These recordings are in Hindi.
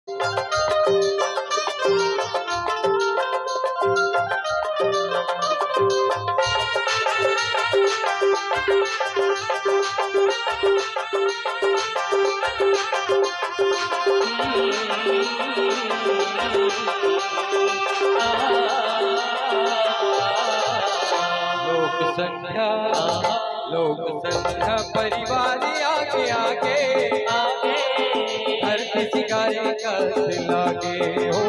लोक संख्या परिवार आगे आगे धरती सिंगारे कस लागे हो,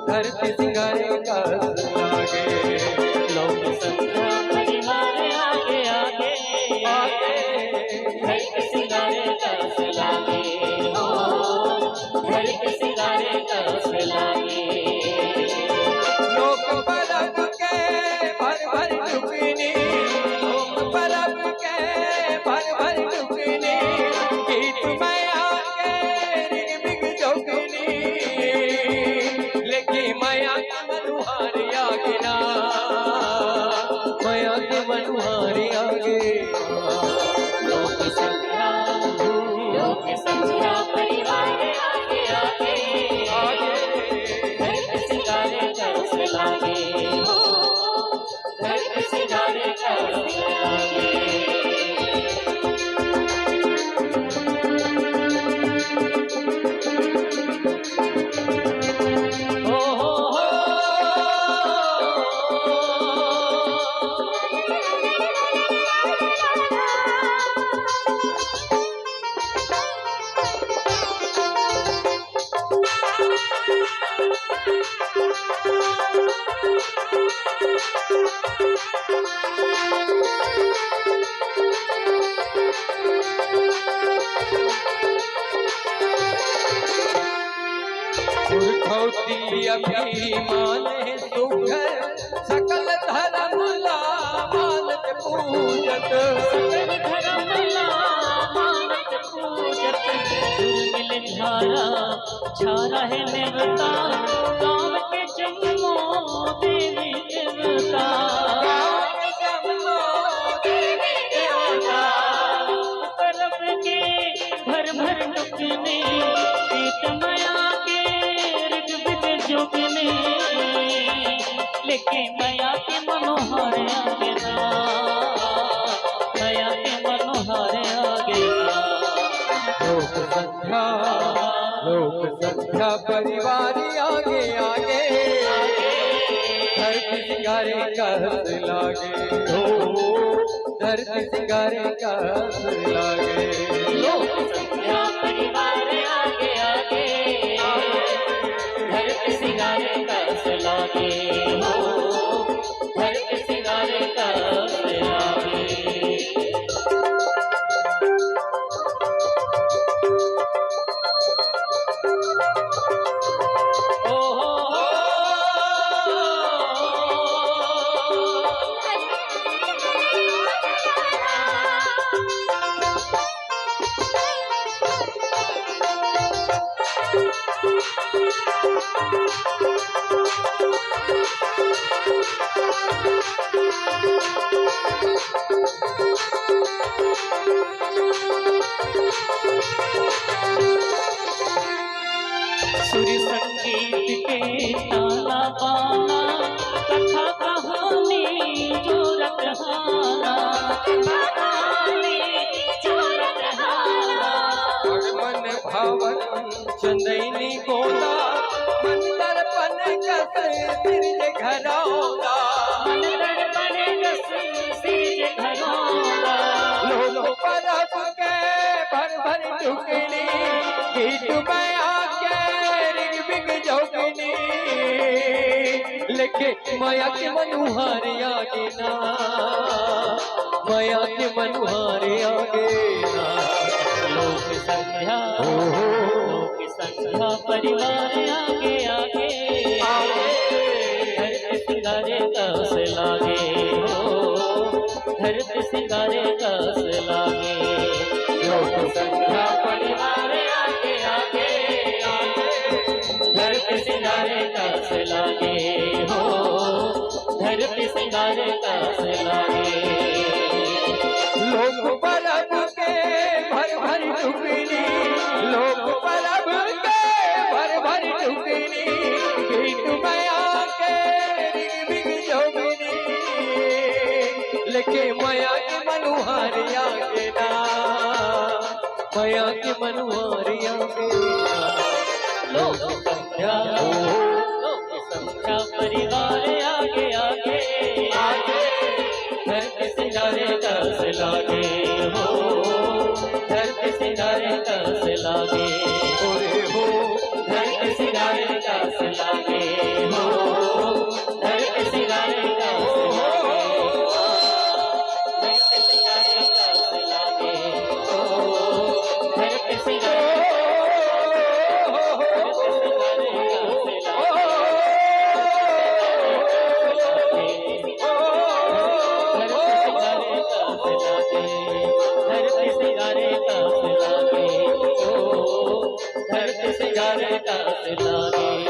धरती सिंगारे कस लागे। लोक संख्या परिवार आगे आगे धरती सिंगारे कस लागे हो, धरती सिंगारे कस लागे। लोक परब के भर भर टुकनी, लोक परब के भर भर टुकनी, गीत मैया के रिग बिग जोगनी, लेके मैया के मनुहारी आगे ना, मैया के मनुहारी आगे। लोक संख्या परिवार आगे आगे धरती सिंगारे कस लागे हो, धरती सिंगारे कस लागे। पुरखौती अभिमान है सुघर, सकल धर्म मानत पूजत, सकल धर्म मानत पूजत। दुर्मिल धारा छारा है नेवता, गाँव के जन्मो देवी देवता, गाँव के जन्मो देवी देवता। परब के भर भर टुकने, गीत माया के रिग बिग जोगने, लेके माया के मनोहर आगे ना, माया के मनोहर आगे ना। लोक संख्या परिवार आगे आगे धरती सिंगारे कस लागे हो, धरती सिंगारे कस लागे। लोक संख्या परिवार आगे आगे धरती सिंगारे कस लागे हो, धरती सिंगारे कस लागे। सुर संगीत के ताला बाना, कथा कहानी जो रखहाना, कथा कहानी जो रखहाना। मन भावन चंदैनी गोदा, मन दर्पण कस सिरज घरौदा, मन दर्पण कस सिरज घरौदा। लोक परब के भर भर टुकनी, गीत मैया के रिग बिग जोगनी, लेके माया के मनुहारी आगे ना, माया के मनुहारी आगे ना। लोक संख्या परिवार आगे आगे धरती सिंगारे कस लागे हो, धरती सिंगारे कस लागे। लोक संख्या परिवार आगे आगे धरती सिंगारे कस लागे हो, धरती सिंगारे कस लागे। लोक परब के भर भर टुकनी, लोक परब के बनवारिया के लोग समझा परिवार आगे आगे आगे घर के सिंगारे कस लागे हो घर के सिंगारे कस लागे ओरे हो घर के सिंगारे कस लागे हो घर के सिंगारे कस लागे घर के सिंगारे सिंगारे कस लागे